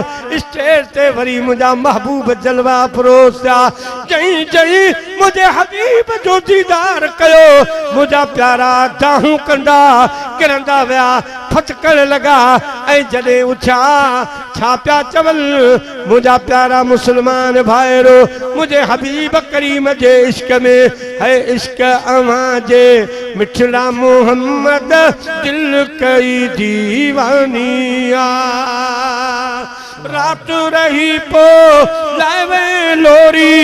स्टेज ते वरी मुंहिंजा महबूब जलवा परोसिया जई जई मुंहिंजे हबीब जो दीदार कयो मुंहिंजा प्यारा दाहूं कंदा किरंदा विया फटकण लगा ऐं जॾहिं उछा छा पिया चवल मुंहिंजा प्यारा मुसलमान भाइरो मुंहिंजे हबीब करीम जे इश्क में है इश्क अवां जे मिठड़ा मोहम्मद दिल कई दीवानी आ रात रही पो लावे लोरी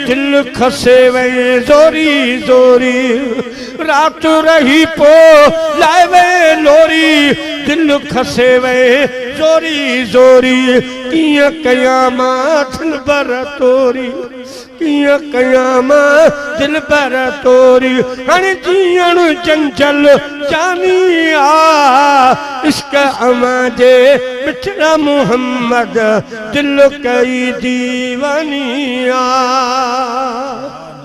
दिल खसे वे जोरी जोरी रात रही पो लावे लोरी दिल खसे वे जोरी जोरी किया कयामा दिल बर तोरी किया कयामा दिल बर तोरी हण जीअण चंचल जानी आ इश्क अमां जे मिठड़ा मोहम्मद दिल कई दीवानी आ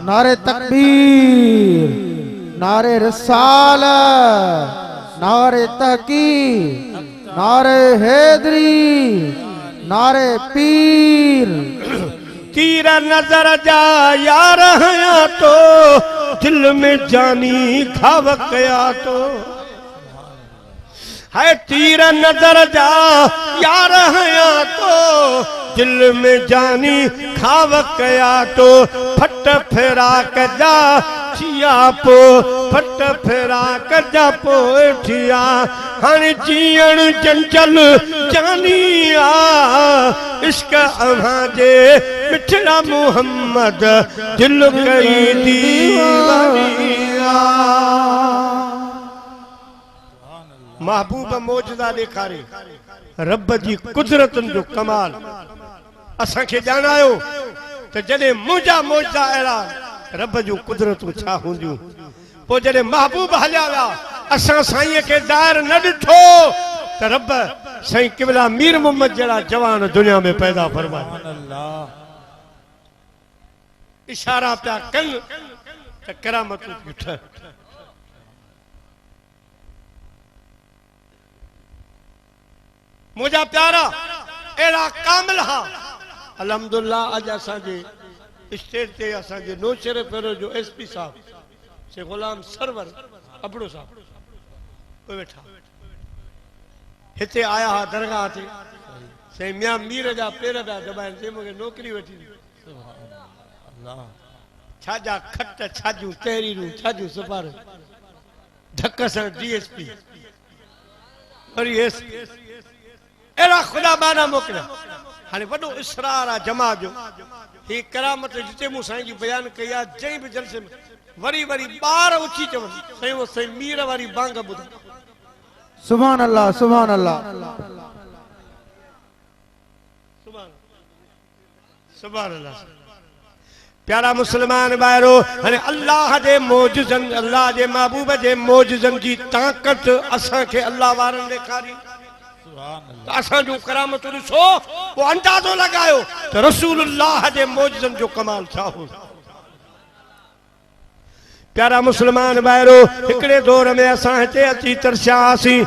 नारे तकबीर नारे रिसालत नारे तहकीर नारे हैदरी नारे पीर तीर नजर जा यार हया तो दिल में जानी खावक या तो है तीर नजर जा यार हया तो दिल में जानी खावक या तो फट फेरा कजा छिया पो फट फेरा कजा पो ठिया हण जीअण चंचल जानी आ इश्क अव्हां जे मिठड़ा मोहम्मद दिल कई दीवानी आ महबूब मौजदा ॾेखारे रब जी कुदरतन जो कमाल असां खे ॼाणायो त जॾहिं मुंहिंजा मौजदा अहिड़ा रब जूं कुदरतूं छा हूंदियूं पोइ जॾहिं महबूब हलिया विया असां साईं खे ज़ाहिर न ॾिठो त रब साईं क़िबला मीर मोहम्मद जहिड़ा जवान दुनिया में पैदा फरमाए इशारा पिया कनि त करामतूं ॾिठ मुझा प्यारा एड़ा कामिल हा अल्हम्दुलिल्लाह आज असांजे स्टेज ते असांजे नौशेरे फेरो जो एसपी साहब से गुलाम सरवर अपड़ो साहब कोई बैठा हिते आया हा दरगाह ते से मियां मीर जा पेर पिया दबाइन से मूंखे नौकरी वठी अल्लाह छाजा खट छाजू तहरीरू छाजू सुपार धक सां डीएसपी वरी एस एड़ा खुदा बाना मोकिलिया हाणे वॾो इसरार आहे जमा जो ही करामत जिते मूं साईं जी बयान कई आहे जंहिं बि जलसे में वरी वरी ॿार उची चवनि साईं वो साईं मीर वारी बांग ॿुधा सुभान अल्लाह सुभान अल्लाह सुभान अल्लाह प्यारा मुसलमान भाइरो हाणे अल्लाह जे मौजज़न अल्लाह जे महबूब जे मौजज़न जी ताक़त असां खे अल्लाह वारनि ॾेखारी असां जो करामत ॾिसो वो अंदाज़ो लगायो त रसूलुल्लाह जे मौजज़न जो कमाल छा हो प्यारा मुसलमान भाइरो हिकड़े दौर में असां हिते अची तरसियासीं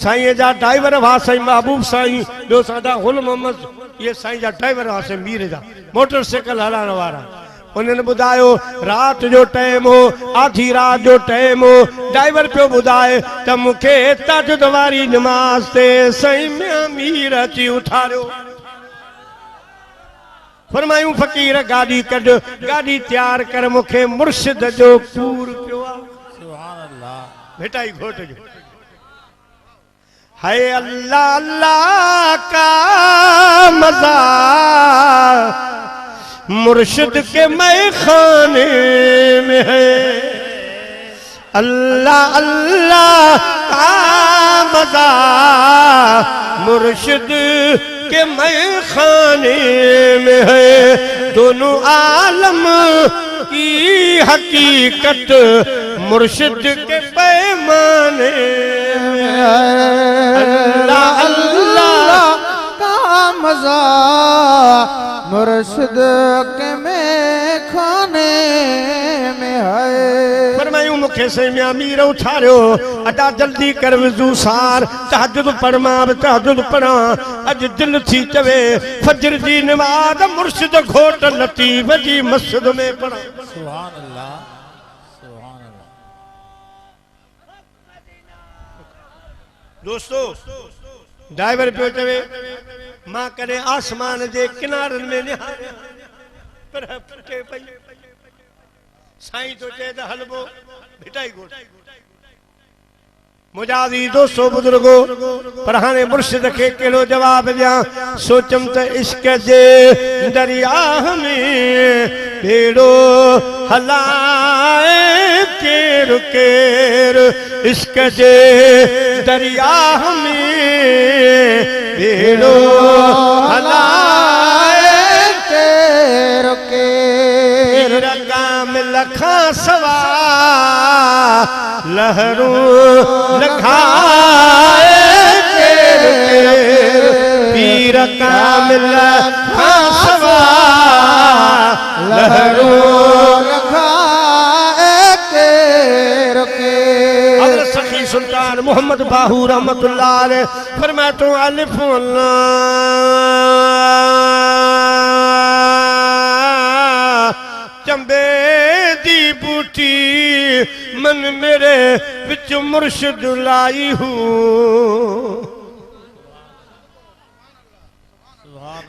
साईं जा ड्राइवर हुआ साईं महबूब साईं ॿियो साडा गुल मोहम्मद ये साईं जा ड्राइवर हुआ साईं मीर जा मोटरसाइकिल हलाइण वारा उन्होंने बुधायो रात जो टाइम हो आधी रात जो टाइम हो ड्राइवर पियो बुधाए त मुखे तहज्जुद वारी नमाज ते साईं मियां मीर अची उठारियो फरमायूं फकीर गाड़ी कढ गाड़ी तैयार कर मुखे मुर्शिद जो कूर पियो आ सुभान अल्लाह बेटा ही घोट जो हाय अल्लाह अल्लाह का मजा मुर्शिद के मैखाने में है अल्लाह अल्लाह का मजा मुर्शिद के मैखाने में है दोनों आलम की हकीकत मुर्शिद के पैमाने में है अल्लाह अल्लाह का मजा मुर्शिद के में खाने में है फरमायूं मुखे से मियां मीर उठारियो अदा जल्दी कर वजू सार तहज्जुद पढ़ मां बि तहज्जुद पढ़ा अज दिल थी चवे फजर जी नमाज मुर्शिद घोट लतीफ जी मस्जिद में पढ़ा सुभान अल्लाह सुभान अल्लाह दोस्तों ड्राइवर पियो चवे मां कॾहिं आसमान जे किनारनि में निहारिया पर फटे पई साईं तो चए त हलबो भिटाई घोट मुजादी दोस्तों बुजुर्गो पर हाणे मुर्शिद के केड़ो जवाब दिया सोचम त इश्क जे दरिया में बेड़ो हलाए केर केर इश्क जे दरिया में बेड़ो हलाए केर केर रगाम लखा सवा लहरू लखाए केर केर पीर कामिल सवा लहरू लखाए केर केर हज़रत सखी सुल्तान मोहम्मद बाहू रहमतुल्लाह अलैह फरमाए तो अलिफ चंबे दी बूटी मन मेरे विच मुर्शिद लाई हूँ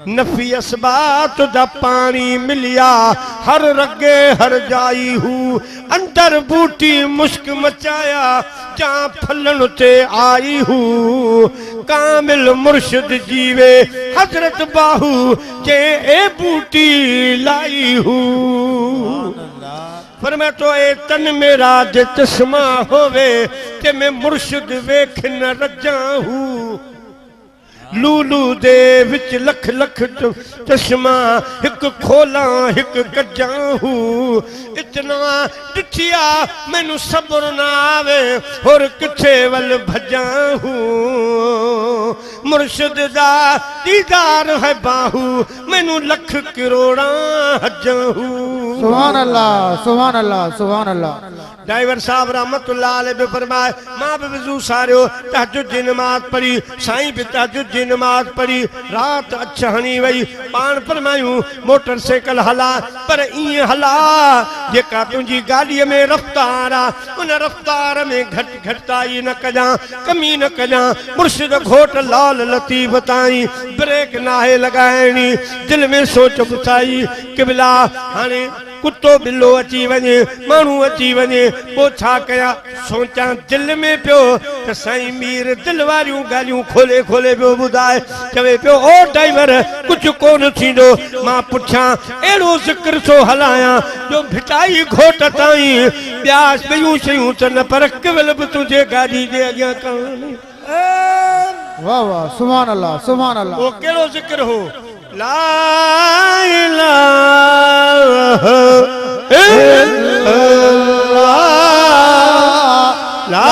नफी असबात दा पानी मिलिया हर रगे हर जाई हूँ अंदर बूटी मुश्क मचाया जा फलन ते आई हूँ कामिल मुर्शिद जीवे हजरत बाहू जे ए बूटी लाई हूँ पर मैं तो ए तन मेरा जे चश्मा होवे ते मैं मुर्शिद वेख न रजा हूँ लूलू दे विच लख लख चश्मा हिक खोला हिक कजा हूँ इतना डिठिया मैनू सब्र ना आवे और किथे वल भजा हूँ मुर्शिद दा दीदार है बाहू मैनू लख करोड़ा हजा हूँ सुभान अल्लाह सुभान अल्लाह सुभान अल्लाह ड्राइवर साहब रहमतुल्लाह अलैह पे फरमाए मां भी वजू सारियो तहज्जुद जी नमाज पढ़ी साईं भी तहज्जुद जी नमाज पढ़ी रात अच्छा हणी वई पान फरमायूं मोटरसाइकिल हला पर इए हला जेका तुंजी गाड़ी में रफ्तार आ उन रफ्तार में घट घटाई न कजा कमी न कजा मुर्शिद घोट लाल लतीफ ताई ब्रेक नाहे लगाइणी दिल में सोच बुसाई किबला हाने कुत्तो बिल्लो अची वने मानू अची वने पो छा कया सोचा दिल में पियो त साईं मीर दिल वारियूं गालियूं खोले खोले पियो बुधाए चवे पियो ओ ड्राइवर कुछ कोन थींदो मां पुछां एड़ो जिक्र सो हलाया जो भिटाई घोट ताई ब्यास बियूं शयूं त न पर केवल भी तुझे गाड़ी जे अगियां कहानी वाह वाह सुभान अल्लाह सुभान अल्लाह वो केड़ो जिक्र हो ला इलाहा इल्लल्लाह ला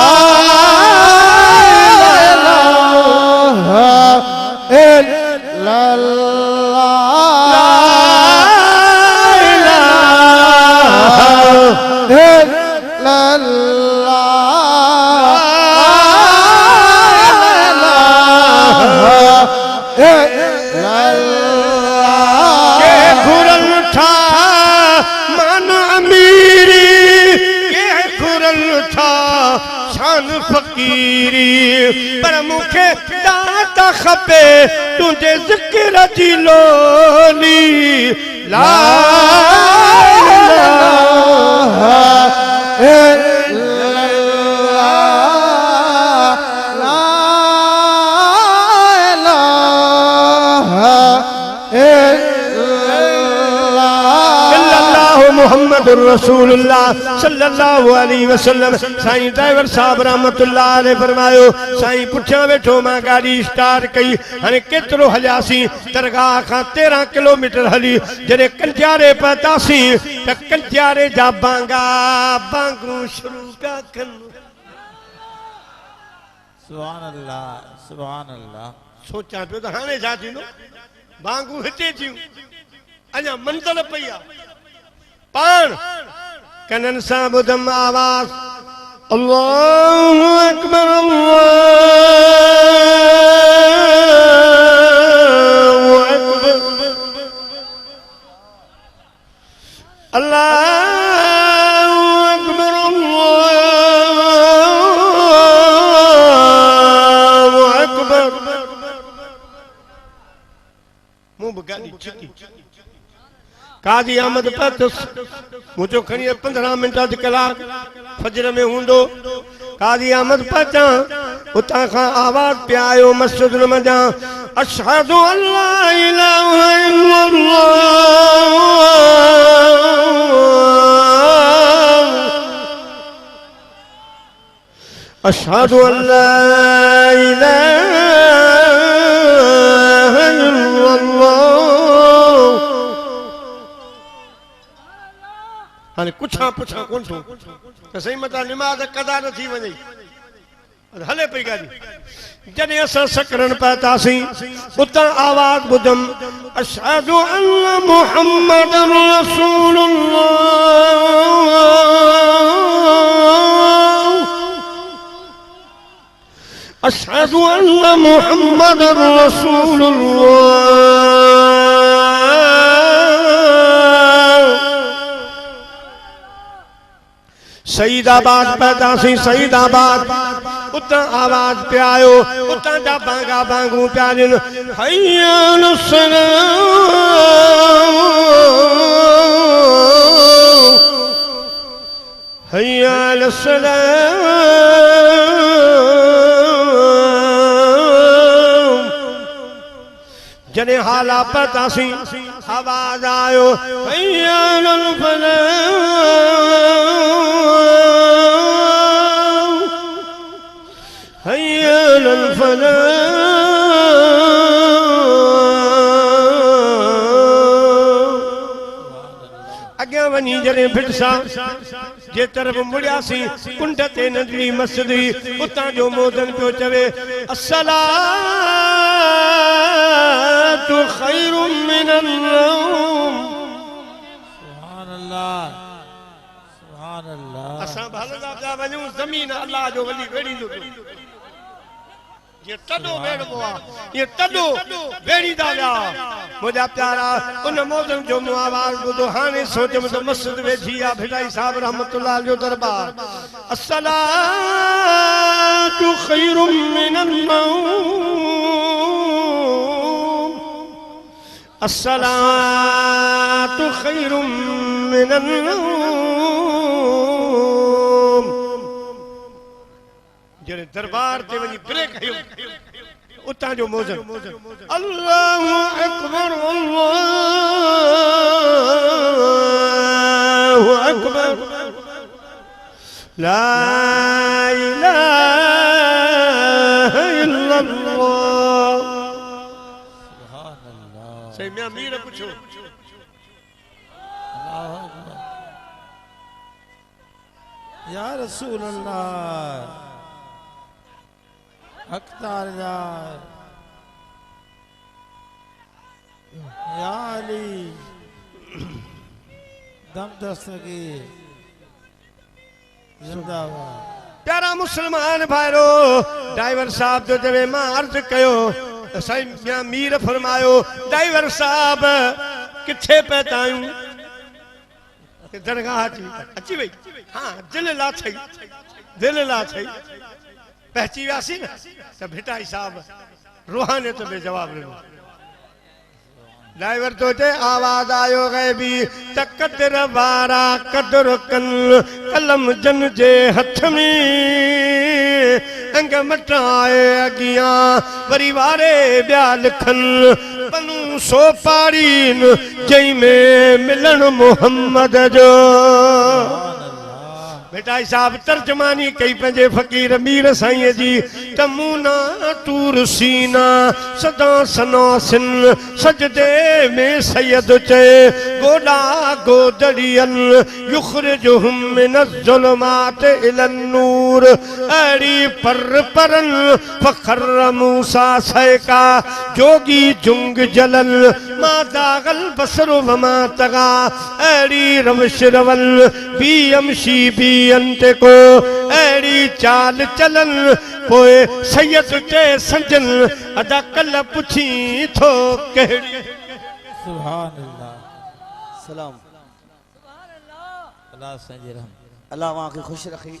पर मुखे दाता खपे तुझे जिक्र जी लोली ला मुहम्मदुर रसूलुल्लाह सल्लल्लाहु अलैहि वसल्लम साईं ड्राइवर साहब रहमतुल्लाह अलैहि फरमायो साईं पुछा वेठो मां गाड़ी स्टार्ट कई हाने केतरो हलियासी दरगाह का 13 किलोमीटर हली जरे कंजारे पतासी त कंजारे जा बांगा बांगू शुरू का कन सुभान अल्लाह सुभान अल्लाह सोचा पियो त हाने छा थींदो बांगू हिते थियूं अञा मंज़िल पई आहे पान कनन सां ॿुधम आवाज़ अल्लाहु अकबर अल्लाहु अकबर अल्लाहु अकबर अल्लाहु अकबर मुंह बगानी चिकी काजी अहमद पतस मुझो खणी 15 मिनट अध कलाक फजर में हुंदो काजी अहमद पता उता का आवाज पे आयो मस्जिद में जा अशहदु अल्ला इलाहा इल्लल्लाह अशहदु अल्ला इलाहा इल्लल्लाह हाने कुछा पुछा कोन थो त सही मता नमाज कदा न थी वने हले पई गाड़ी जने असा सकरन पातासी उता आवाज बुधम अशहदु अन्न मुहम्मदर रसूलुल्लाह अशहदु अन्न मुहम्मदर रसूलुल्लाह सईदाबाद पैदा सी सईदाबाद उता आवाज पे आयो उता जा बांगा बांगू प्यारिन हय्या अलस्सलाम हय्या अलस्सलाम जने हाला पता सी आवाज आयो हय्या अलफलाह हय्या अलफलाह अग्या वनी जने भिटसा जे तरफ मुड़ियासी कुंड ते नंढड़ी मस्जिद उतां जो मोदन पियो चवे अस्सलातु खैरुम मिनन नौम सुभान अल्लाह सुभान सुभान अल्लाह असां भलदा पिया वञूं ज़मीन अल्लाह जो वली वेड़ींदो ये तडो वेड़बो आ ये तडो वेड़ींदा विया मुंहिंजा प्यारा उन मौसम जो मूं आवाज़ ॿुधो हाणे सोचम त मस्जिद वेठी आ भिटाई साहब रहमतुल्लाह जो दरबार अस्सलातु खैरुम मिनन नौम अस्सलातु खैरुम मिनन नौम जड़े दरबार ते वनी ब्रेक हयो उतां जो मौजन अल्लाहु अकबर अल्लाहु अकबर ला इलाहा इल्लल्लाह सुभान अल्लाह सही मैं मीर पूछो अल्लाहु अकबर या रसूल अल्लाह अख्तारदार या अली दम दस्तगी जिंदाबाद प्यारा मुसलमान भाइरो ड्राइवर साहब जो जवे मां अर्ज कयो सही मैं मीर फरमायो ड्राइवर साहब किथे पहुंचायूं दरगाह अची वई हां दिल ला थई पहची वियासीं न त भिटाई साहब रूहानियत में जवाब ॾिनो ड्राइवर तो चे आवाज आयो गैबी त कदर वारा कदर कन कलम जन जे हथ में अंग मटाए अगियां वरी वारे ॿिया लिखन पनू सो पाड़ीन जंहिं में मिलन मोहम्मद जो बेटाई साहब तर्जमानी कई पंजे फकीर मीर साईं जी तमुना तूर सीना सदा सनासिन सजदे में सैयद चे गोडा गोदड़ियन युखरिजुहुम मिनज़्ज़ुलुमात इलन नूर अड़ी परन फखर मूसा सैका जोगी जुंग जलल मा दागल बसर वमा तगा अड़ी रवश रवल बी अमशी बी अंत को एड़ी चाल चलन पोए सैयद चे संजन अदा कल पुछी थो केड़ी सुभान अल्लाह सलाम अल्लाह संजय रहम अल्लाह वहाँ के खुश रखी